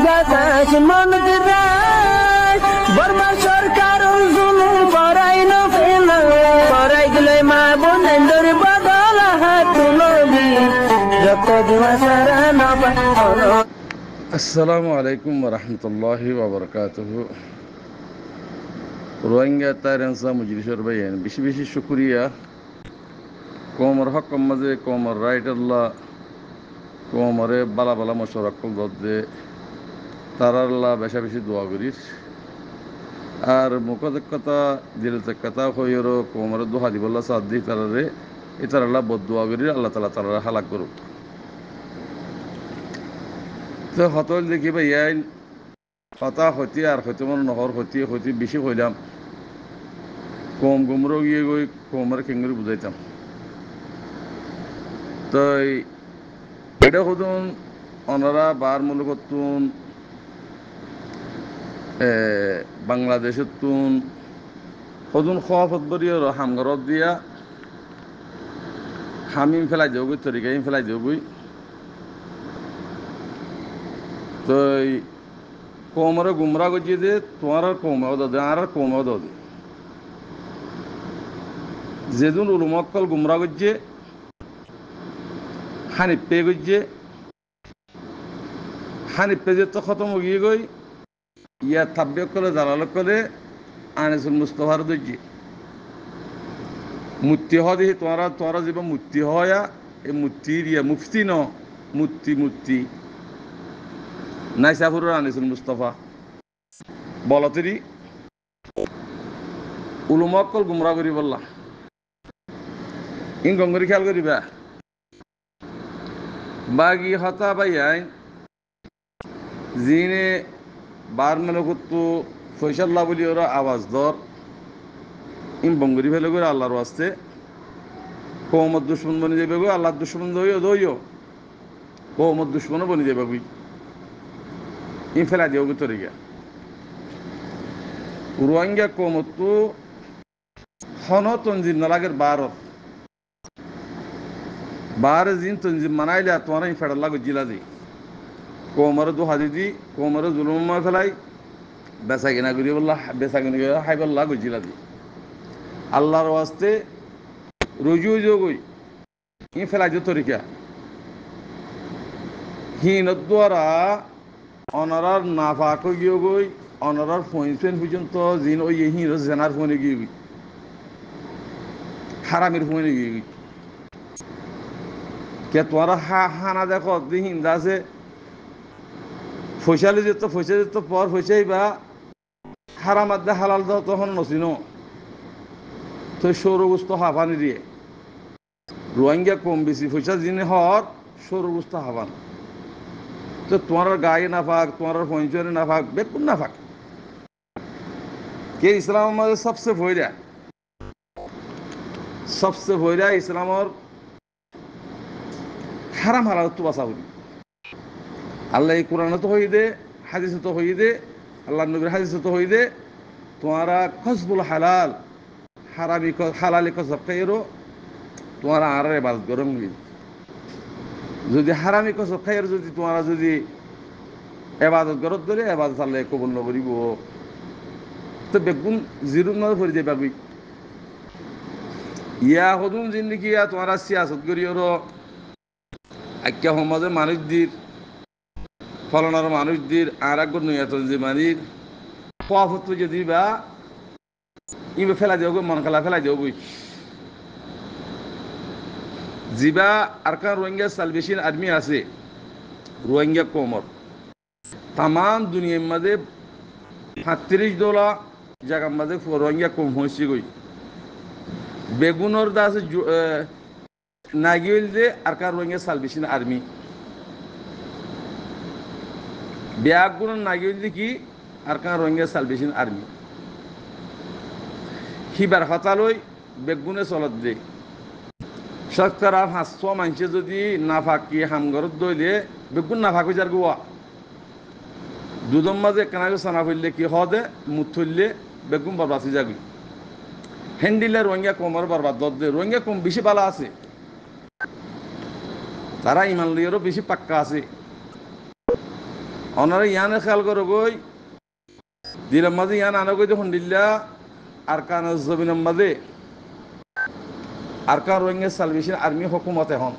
বাতাস মন দিরাই বর্মা সরকার জুলুম করাই না ফেলা করাই গেলে মা বোনেদের বদল হাত তুলবি যত দিবা সারা না পানো। আসসালামু আলাইকুম ওরহমতুল্লাহি ওবরকাতুহু। রোহিঙ্গা তাইরেন্সা মজলিসের বাইন বেশি বেশি শুক্রিয়া। কোমর হক মাঝে কোমর রাইট আল্লাহ কোমরে বালা বালা মশরাকুল দে তারার আল্লাহ বেশা বেশি দোয়া করিস। আর মুখদের কথা দিলতে কথা হইরো কোমরে দোহা দিবল্লা সাদ দি তারারে এটার আল্লাহ বদ দোয়া করি আল্লাহ তালা তারা হালাক করুক। তো হতল দেখি ভাই হতা হতি আর হইতে মনে নহর হতি হতি বেশি হইলাম কম গুমরো গিয়ে গই কোমরে খেঙ্গুরি বুঝাইতাম। তো এটা হতুন ওনারা বার মুলুকতুন বাংলাদেশের তুন হতুন খফত বরিয়ে হামগরত দিয়া হামিম ফেলাই যাবই তরিকাইম ফেলাই যাবই। তো কোমরে গুমরা গজিয়ে দে তোমার আর কৌমাও দে আর কৌমাও দে যেদিন উলুমক্কল গুমরা গজ্জে হানিপে গজ্জে হানিপে যে তো খতম গিয়ে গই ইয়া থাব্বিয়ক করে জালালক করে আনিসুল মুস্তফার দজ্জে মূর্তি হ দেখি তোমরা তোমরা যে মূর্তি হয়া এই মূর্তির ইয়া মুফতি ন মূর্তি মূর্তি নাইসাফুরের আনিসুল মুস্তফা বলতেরি উলুমক্কল গুমরা করি বললাম ইন গঙ্গরি খেয়াল করিবা বাগি হতা বাইয়াই জিনে বার মেলকত্তু ফৈসাল্লাহ বলি ওরা আওয়াজ দর ইম বঙ্গরি ফেলে করে আল্লাহর ওয়াস্তে কৌমত দুশ্মন বনি যাবে গো আল্লাহর দুশ্মন দইও কৌমত দুশ্মনও বনি যাবে গুই ইম ফেলা দিও গো তরিকা রোহিঙ্গা কৌমতু হন তঞ্জিম নালাগের বার জিন তঞ্জিম মানাইলে তোমার ইম ফেডার লাগো জিলা দি কোমরে দু হাজি দি কোমরে জুলুম ফেলাই বেচা কিনা করি বললা বেচা কিনা করে হাই বললা গজিলা দি আল্লাহর ওয়াস্তে রুজু যোগই ই ফেলাই যে তরিকা হিনত দ্বারা অনারার নাফাক গিয়ে গই অনারার ফোন পর্যন্ত জিন ওই হিন জেনার ফোনে গিয়ে গই হারামের ফোনে গিয়ে গই কে তোরা হানা দেখো হিন্দা আছে ফৈসালি যেত পর ফৈসাই বা হারাম আদে হালাল দাও তখন নচিনো তো সৌরগুস্ত হাফানি দিয়ে রোহিঙ্গা কম বেশি পয়সা জিনে হর সৌরগুস্ত হাফান তো তোমার গায়ে না ফাঁক তোমার পঞ্চরে না ফাঁক বেকুন না ফাঁক কে ইসলাম আমাদের সবসে ভৈরা ইসলামর হারাম হালাল তো বাঁচা বলি আল্লাহ এই কোরআনে তো হই দে হাদিসে তো হই দে আল্লাহ নবীর হাদিসে তো হই দে তোমারা খসবুল হালাল হারামি হালালি কসব খাইরো তোমারা আর এবাদত গরম হই যদি হারামি কসব খাইর যদি তোমারা যদি এবাদত গরত ধরে এবাদত আল্লাহ কবুল নকরিব তো বেগুন জিরুন নয় ভরি যাবা গই ইয়া হদুন জিন্দিগি ইয়া তোমারা সিয়াসত করিও আজ্ঞা সমাজের মানুষদের ফলনার মানুষদের আর এক নয়াতন যে মানির পথ যদি বা ইবে ফেলা যাও মন খেলা ফেলা যাও বই জিবা আর কান রোহিঙ্গা সালভেশন আর্মি আছে রোহিঙ্গা কোমর তাম দুনিয়ার মাঝে 35 জায়গার মাঝে রোহিঙ্গা কম হয়েছে গই বেগুনের দা আছে নাগিল যে আর কান রোহিঙ্গা সালভেশন আর্মি ব্যাগুনের নাগিল যে কি আর কান রোহিঙ্গা সালভেশন আর্মি হিবার হতালই বেগুনে চলত দে শতকরা 500 মানুষে যদি না ফাঁকি হামগরত দইলে বেগুন না ফাঁকি যার গোয়া দুদম মাঝে কানাকে সানা ফেললে কি হদে মুখ থইলে বেগুন বরবাসি যাবি হ্যান্ডিলে রোহিঙ্গা কমর বরবাদ দে রোহিঙ্গা কম বেশি বালা আছে তারা ইমান লিয়েরও বেশি পাক্কা আছে ওনারা ইয়ানে খেয়াল করো গই দিলাম মাঝে ইয়ান আনো গই যখন দিল্লা আর কান জমিনের মাঝে আর কান রোহিঙ্গা সালভেশন আর্মি হুকুমত এখন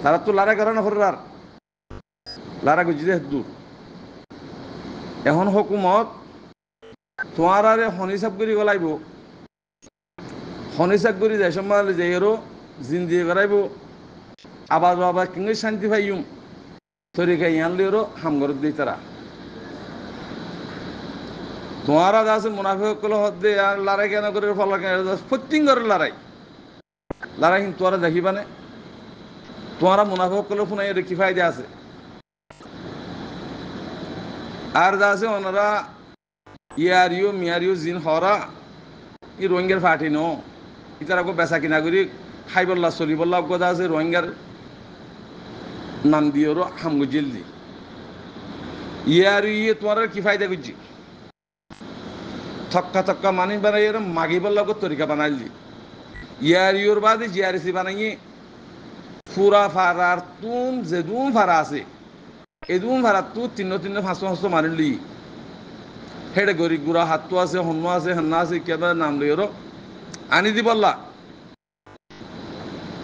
তারা তো লারা কারণ হরার লারা গুজিদে দূর এখন হুকুমত তোমার আরে হনিসাব করি গলাইব হনিসাব করি যাই সম্মাল যাইরো জিন্দিয়ে গড়াইব আবার আবার কিংগে শান্তি পাইম তরিকা ইয়ান লিওরো হামগর দিই তারা তোমারা আছে মুনাফিক কল হদ্দে আর লড়াই কেন করে ফলা কেন প্রত্যেক করে লড়াই লড়াই কিন্তু তোরা দেখিবানে তোমারা মুনাফিক কল শুনাই কি ফায়দা আছে আর যা আছে ওনারা ইয়ারিও মিয়ারিও জিন হরা ই রোহিঙ্গার ফাটি ন ইতারা বেচা কিনা করি খাই বললা চলি বললা কথা আছে রোহিঙ্গার নাম দিয়েও হামগু জেল দি ইয়ার ইয়ে তোমার কি ফায়দা করছি থক্কা থক্কা মানি বানাই মাগি বললা তরিকা বানাইল দি ইয়ার ইয়োর বাদে জিআরসি বানাইয়ে পুরা ফারার তুম যেদুম ফারা আছে এদুম ফারা তু তিন্ন 500 মারিলি হেডে গরি গুড়া হাতটো আছে হন্ম আছে হান্না আছে কেবা নাম লইর আনি দি বললা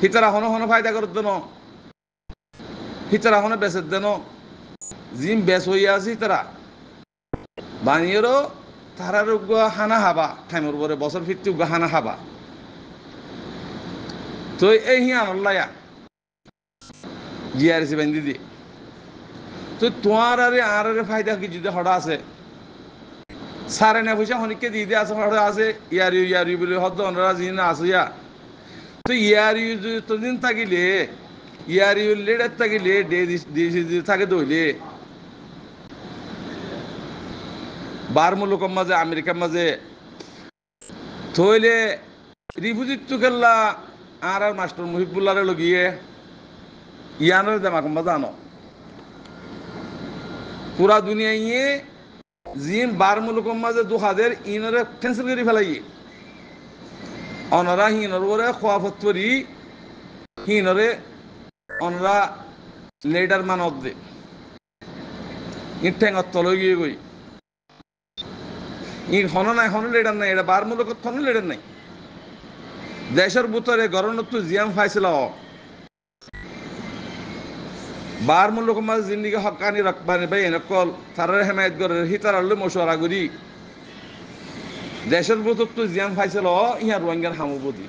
হিতারা হন হন ফায়দা করত দেন হিতারা হন বেচে দেন জিম বেচ হইয়া আছে হিতারা বানিয়েরও তারার হানা হাবা টাইমের পরে বছর ফিরতে হানা হাবা তো এই হি আনল্লায়া জিআরসি বান্ধি দি তো তোমার আরে আর ফায়দা কি যদি হড়া আছে সারে না পয়সা হনিকে দিয়ে দিয়ে আছে হড়া আছে ইয়ারি বলে হদ্দ অনরা জিন আসিয়া তো ইয়ারি তো দিন থাকিলে ইয়ারি লেডার থাকিলে ডে থাকে দইলে বার মুলুকের মাঝে আমেরিকার মাঝে থইলে রিফিউজির তো খেললা আর মাস্টার মুহিবুল্লারে লগিয়ে ইয়ানোর জামা কম্বা জানো পুরা দুনিয়া ইয়ে জিন বার মুলুকের মাঝে 2000 ইনরে ক্যান্সেল করে ফেলাই অনরা হিনর ওরে খোয়াফত করি হিনরে অনরা লেডার মানত দে ইঠেঙ্গত তলে গিয়ে গই ই হন নাই হন লেডার নাই এটা বার মুলুক হন লেডার নাই দেশের ভিতরে গরনত জিয়াম ফাইছিল বার মুলুক মাঝে জিন্দিগি হকানি রাখবানি ভাই এনেকল তারার হেমায়ত করে হিতার আল্লু মশওয়ারা করি দেশের ভিতর তো জিয়াম ফাইছিল ইহা রোহিঙ্গার হামুবদি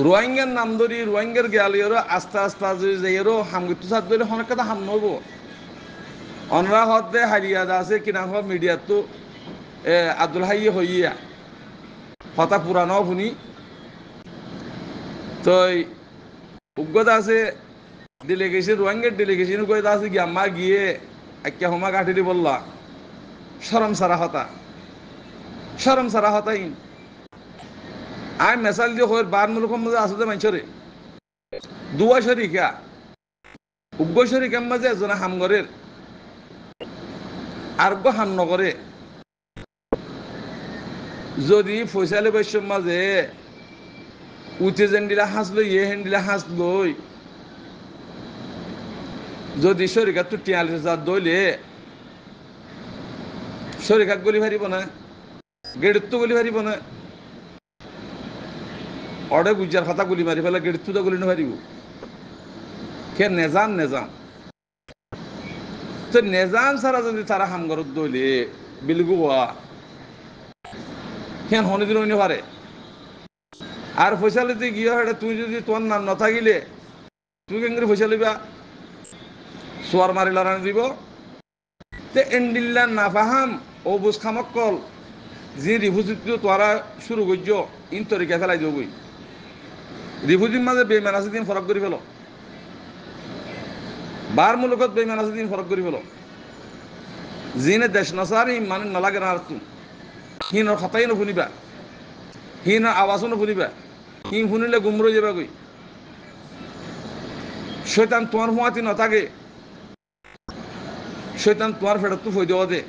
রোহিঙ্গার নাম ধরি রোহিঙ্গার গেলিয়েরও আস্তে আস্তে যাইয়েরও হামগিতু সাত ধরে অনেক কথা হাম নব অনরা হদে হারিয়া আছে কিনা হওয়া মিডিয়ার তো আব্দুল হাইয়ে হইয়া হতা পুরানো শুনি তো অজ্ঞতা আছে ডেলিগেশন রোহিঙ্গার ডেলিগেশন কয়ে আছে কি আম্মা গিয়ে একটা হোমা কাঠি দি বললা শরম সারা হতাই আই মেসাল দিয়ে হয়ে বার মুলুকের মধ্যে আসতে মাইছরে দুয়া শরিকা উগ্র শরিকার মাঝে এজনে হামগরের আর হাম নগরে যদি ফৈসালি বৈশ্যর মাঝে উঠে যেন দিলা হাঁস লই হেন দিলা হাঁস লই যদি শরিকার তো 43,000 দইলে শরিকাক গলি ভারিব না গেড়িত তো গলি ভারিব না অডে গুজার কথা গুলি মারি ফেলে গেড়িত তো গলি নারিব কে নেজান তো নেজান ছাড়া যদি তারা হামগরত দইলে বিলগুয়া কেন হনে দিন অন্য পারে আর ফৈসালিতে গিয়ে হেঁটে তুই যদি তোমার নাম না থাকিলে তুই কেঙ্গরি পয়সা লইবা সোয়ার মারি লড়ানি দিব তে এন্ডিল্লা না ফাহাম ও বুঝ খামক্কল যে রিফিউজি তোরা শুরু করছ ইন তরিকা ফেলাই দেবই রিফিউজির মাঝে বেইমান আছে দিন ফরক করে ফেলো বার মুলুকত বেইমান আছে দিন ফরক করে ফেলো জিনে দেশ নসার মানে নালাগে না আর তুমি হিনর কথাই নুশুনিবা হিনর আওয়াজও নুশুনিবা হিন শুনিলে গুমর যাবা গই শয়তান তোমার হুঁয়াতি নথাকে শয়তান তোমার ফেরত তো ফই দেওয়া দে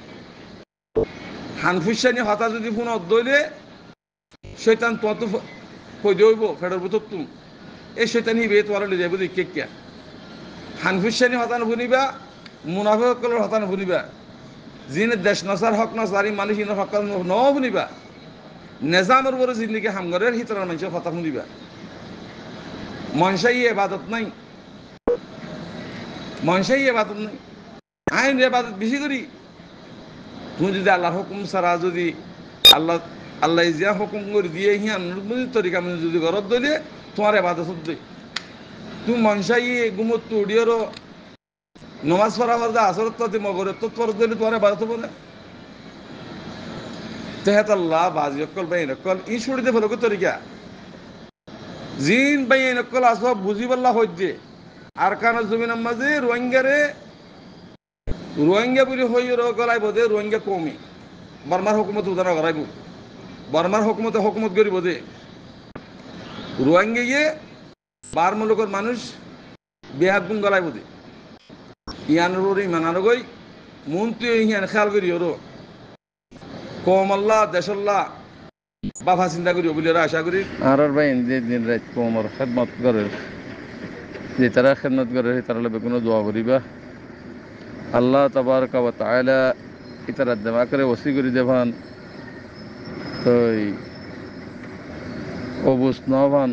হানফুসানি হতা যদি ফোন অদ্দইলে শয়তান তোমার তো ফই দেব ফেরত ভিতর তুমি এই শয়তান হিবে তোমার লই যাবো কে হানফুসানি হতান শুনিবা মুনাফিকসকলের হতান শুনিবা যিনি দেশ নসার হক নসারি মানুষ ইনের হক ন শুনিবা নেজামের বড় জিন্দিগি হামগরের হিতরার মানুষের কথা শুনিবা মনসাই এবাদত নাই মনসাই এবাদত নাই আইন এবাদত বেশি করি তুমি যদি আল্লাহর হুকুম ছাড়া যদি আল্লাহ আল্লাহ যা হুকুম করে দিয়ে হিয়ান তরিকা মানে যদি ঘরত দিলে তোমার এবাদত দেয় তুমি মনসাই গুমত উড়িয়েরও নমাজ পড়া বলতে আসরত মগরের তো ফরজ দিলে তোমার এবাদত বলে তেহাত আল্লাহ বাজি অকল বাই নকল ই ছুড়িতে ফেলো তরিকা জিন বাই নকল আসব বুঝি বল্লা হইছে আর কান জমিন মাঝে রোহিঙ্গা বলে হই গলাইব দে রোহিঙ্গা কমি বর্মার হুকুমত উদাহরণ গড়াইব বর্মার হুকুমতে হুকুমত করিব দে রোহিঙ্গা গিয়ে বার মুলুকের মানুষ বেহাত গুণ গলাইব দে ইয়ানোর ইমানার গই মন্ত্রী ইয়ান খেয়াল করি ওর কমল্লা দেশল্লা বাফা চিন্তা করি বলে আশা করি আর বাইন যে দিন রাত কমর খেদমত করে যে তারা খেদমত করে তারা লোক কোনো দোয়া করিবা আল্লাহ তাবারকা ওয়া তাআলা ইতারা দেমা করে ওসি করে দেবান তো ও বুঝ নবান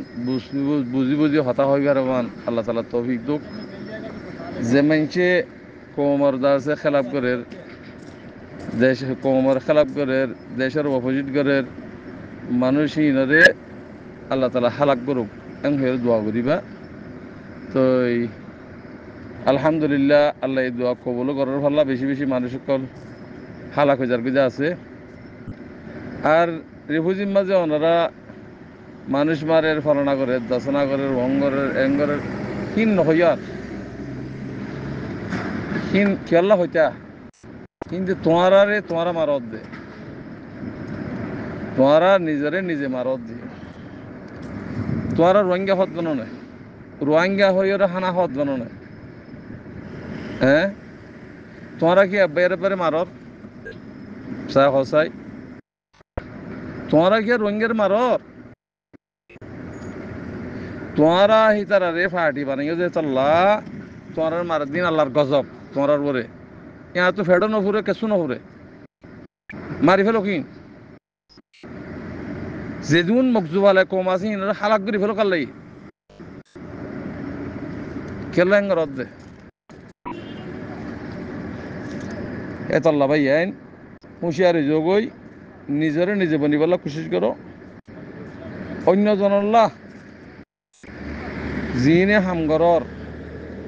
বুঝি বুঝি হতা হয়ে গেলাম আল্লাহ তাআলা তৌফিক দুক যে মানুষে কমর দাসে খেলাপ করে দেশ কমর খেলাপ করে দেশের অপোজিট করে মানুষ ইনরে আল্লাহ তাআলা হালাক করুক এম হয়ে দোয়া করিবা তো আলহামদুলিল্লাহ আল্লাহ এই দোয়া কবুল করার ভাল্লা বেশি বেশি মানুষ সকল হালাক হয়ে যার বিজা আছে আর রিফুজির মাঝে ওনারা মানুষ মারের ফলনা করে দশনা করে অঙ্গরের এঙ্গরের হীন হইয়ার হীন খেয়াল্লা হইতা কিন্তু তোমারা মারত দে তোমারা নিজরে নিজে মারত দিয়ে তোমারা রোহিঙ্গা হত গণ নয় রোহিঙ্গা হইয়ার হানা হত গণ নয় হ্যাঁ তোমরা কি বেড়ে বেড়ে মারর সাই হসাই তোমরা কি রোহিঙ্গার মারর তোমরা হিতারা রে ফাটি বানিয়ে যে চাল্লা তোমার মার দিন আল্লাহর গজব তোমার বরে ইয়া তো ফেডো নফুরে কেসু নফুরে মারি ফেলো কিন যেদিন মকজুবালে কম আছে ইনারা হালাক করে ফেলো কাল্লাই খেলা হেঙ্গ রদ দে এতল্লা ভাই আইন হুঁশিয়ারি যোগই নিজরে নিজে বনিবলা কোশিশ করো অন্যজনল্লাহ যিনে হামগরর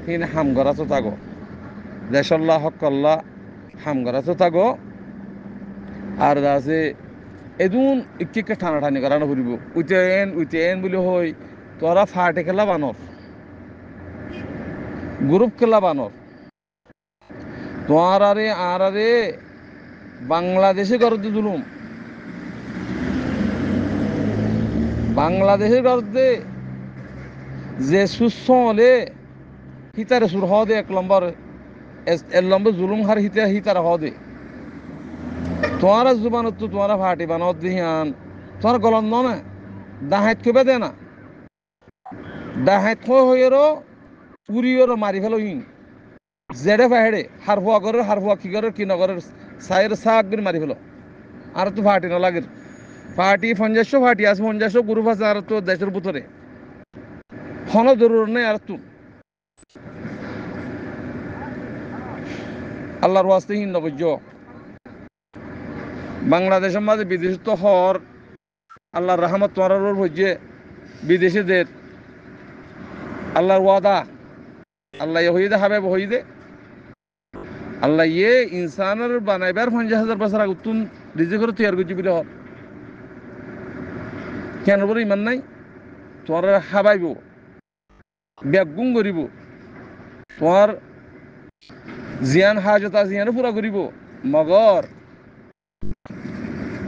হিনে হামগরা তো তাগো দেশল্লাহ হকল্লাহ হামগরা তো তাগো আর আছে এদুন ইকে টানাটানি করানো ফুরিব উইতে এন বলে হই তোরা ফাটে খেলা বানর গ্রুপ খেলা বানর তোমার আরে বাংলাদেশে করতে জুলুম বাংলাদেশের করতে যে সুস্থ হলে হিতারে সুর হদে 1 নম্বর জুলুম হার হিতারে হদে তোমার জুবানত তো তোমার ফাটি বানত দিহান তোমার গলন না দাহাত কেবে দে না দাহাত হইয়েরও উড়িয়েরও মারি ফেলো ইন জেডে ফাহেডে হারফুয়া কি করে কি নগরের সাইয়ের শাক করে মারি ফেলো আর তো ফাটি না লাগে ফাটি 50 ফাটি আছে 50 গ্রুপ আছে আর তো দেশের ভিতরে কোনো জরুর নেই আর তো আল্লাহর ওয়াস্তে হিন নবজ্জ বাংলাদেশের মাঝে বিদেশ তো হর আল্লাহর রহমত তোমার হচ্ছে বিদেশিদের আল্লাহর ওয়াদা আল্লাহ হইদে হাবে হইদে আল্লাহ ইনসানের বানাইবার 50,000 বছর আগে তুন রিজে করে তৈরি করছি বলে হর কেন বলে ইমান নাই তোমার হাবাইব ব্যাগুং করিব তোমার জিয়ান হাজত জিয়ানো পুরা করিব মগর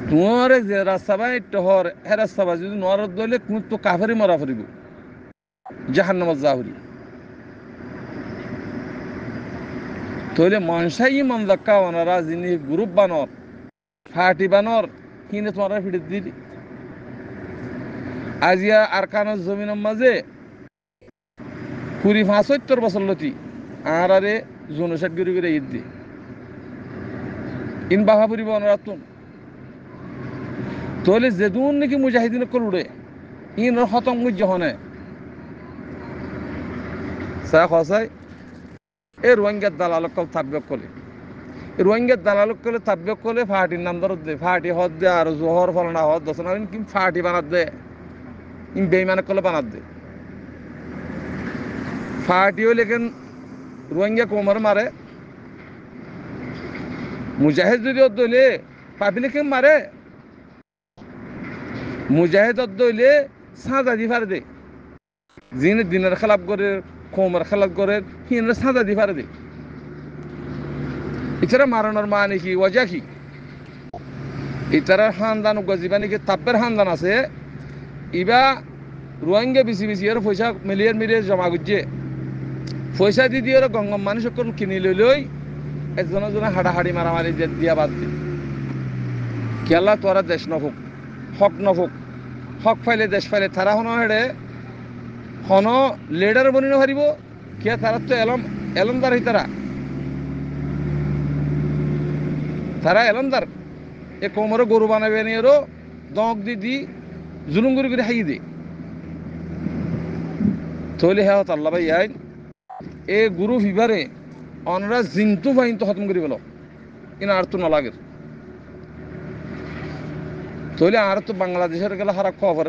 তোমার যে রাস্তা বাই টহর হে রাস্তা বা যদি নরদ দলে তো কাফেরি মরা ফুরিব জাহান্নামত যাহরি তইলে মনসাই মন দক্কা ওনারা যিনি গ্রুপ বানর ফাটি বানর কিনে তোমার ফিরে দিলি আজিয়া আরকানের জমিনের মাঝে 75 বছর লতি আর আরে জনসাট করে ঈদ দি ইন বাহা ফুরিব অনরাতুন তাহলে যেদুন নাকি মুজাহিদিন করুড়ে ইন খতম হনে চা খসাই এই রোহিঙ্গার দালালক থাকবে কলে রোহিঙ্গার দালালক কলে থাকবে কলে ফাটির নাম ধরত দে ফাটি হদ দে আর জোহর ফলনা হদ দশনা কি ফাটি বানাত দে ইন বেইমানে কলে বানাত দে ফাটিও লেকিন রোহিঙ্গা কোমর মারে মুজাহিদ যদি দইলে পাবলিকে মারে মুজাহিদ দইলে সাজা দি ফারে দে যিনি দিনের খেলাপ করে কোমর খেলাপ করে হিন সাজা দি ফারে দে এছাড়া মারানোর মানে কি ওজা কি এছাড়া খানদান গজিবা নাকি তাপের খানদান আছে ইবা রোহিঙ্গা বেশি বেশি আর পয়সা মিলিয়ে জমা করছে পয়সা দি দিয়ে গঙ্গম মানুষ কিনি লই একজনে হাড়াহাড়ি মারামারি দিয়া বাদ দি কেলা তোরা দেশ নফুক হক নফুক হক ফাইলে দেশ ফাইলে তারা হন হেড়ে হন লিডার বনি নহারিব কে তারা তো এলমদার হই তারা এলমদার এ কোমরে গরু বানাবে নিয়েরও দঁক দি জুলুম করে হাই দে তৈলে হ্যাঁ আল্লাহ ভাই আইন এ গুরু ফিবারে অনরা জিন্তু বাহিন তো খতম করি বলো ইন আর তো নলাগে তৈলে আর তো বাংলাদেশের গেলে হারা খবর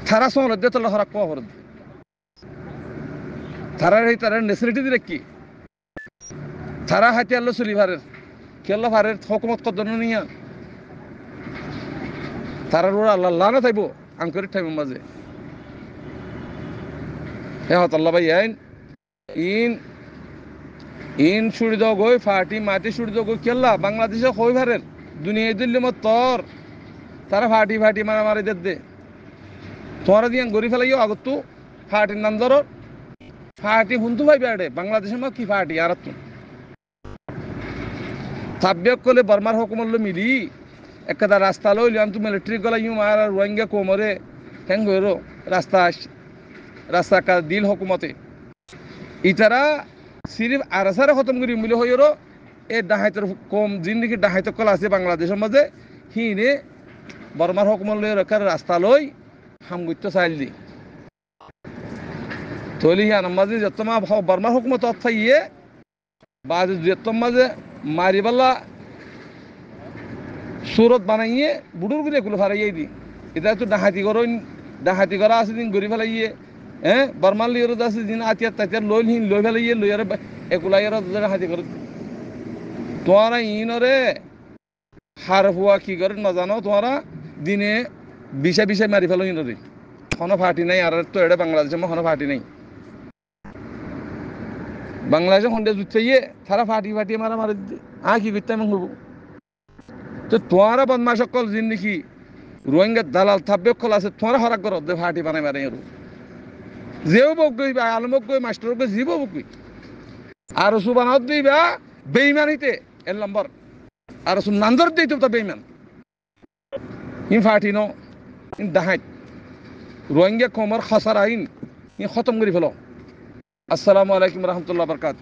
তারা সময় দে তোলা হারা খবর তারা নেসিলিটি দিলে কি তারা হাতে আল্লো চলি ভারের কেল্লা ভারের হকুমত কত নিয়া তারা ওরা আল্লাহ লানা থাইব আঙ্করের থাইব মাঝে হ্যাঁ আল্লাহ ভাই আইন ইন ছুড়ি দাও গই ফাটি মাটি ছুড়ি দাও গই কেল্লা বাংলাদেশে হই ভারের দুনিয়া দিল্লি মত তর তারা ফাটি মারামারি দে তোমরা দিয়ে গড়ি ফেলাইও আগত তো ফাটির নাম ধরো ফাটি হুন্তু ভাই বেড়ে বাংলাদেশের মা কি ফাটি আর তো সাব্যক করলে বর্মার হুকুমল্ল মিলি একটা রাস্তা লইল আমি মিলিটারি গলা ইউ মার রোহিঙ্গা কোমরে হ্যাং হইরো রাস্তা কা দিল হুকুমতে ইতারা সিরিফ আরসারে খতম করি মিলে হইরো এ ডাহাইতের কম জিন্দিগি ডাহাইতে কলা আছে বাংলাদেশের মাঝে হিনে বর্মার হুকুমল্ল রক্ষার রাস্তা লই হামগুত্য চাইল দি তৈলি হিয়ান মাঝে যতমা বর্মার হুকুমত অথাইয়ে বা যতম মাঝে মারিবাল্লা সুরত বানাইয়ে বুড়ুর করে এগুলো ফারাইয়ে দি এটা তো ডাহাতি করা আছে দিন গড়ি ফেলাইয়ে হ্যাঁ বর্মার লিয়ে আছে দিন আতিয়ার তাতিয়ার লই ফেলাইয়ে লই আর এগুলাই ডাহাতি করে তোমরা ইনরে হার হুয়া কি করে নজানো তোমরা দিনে বিষে মারি ফেলো ইনরে কোনো ফাটি নাই আর তো এটা বাংলাদেশের কোনো ফাটি নাই বাংলাদেশে খন্ডে জুটছে তারা ফাটি মারামারি কি করতে আমি হবো তো তোমরা বদমাশ সকল জিন নাকি রোহিঙ্গার দালাল থাকবে কল আছে তোমরা হরাক করো দে ফাটি বানাই মারে যেও বক গই বা আলমক গই মাস্টার গই জীব বক গই আর সুবানত দিবা বেঈমানিতে এর নম্বর আর সু নান্দর দিতে তো বেঈমান ইন ফাটি নো ইন দাহাই রোহিঙ্গা কোমর খাসার আইন ইন খতম করে ফেলো আসসালামু আলাইকুম রহমতুল্লাহ বরকাত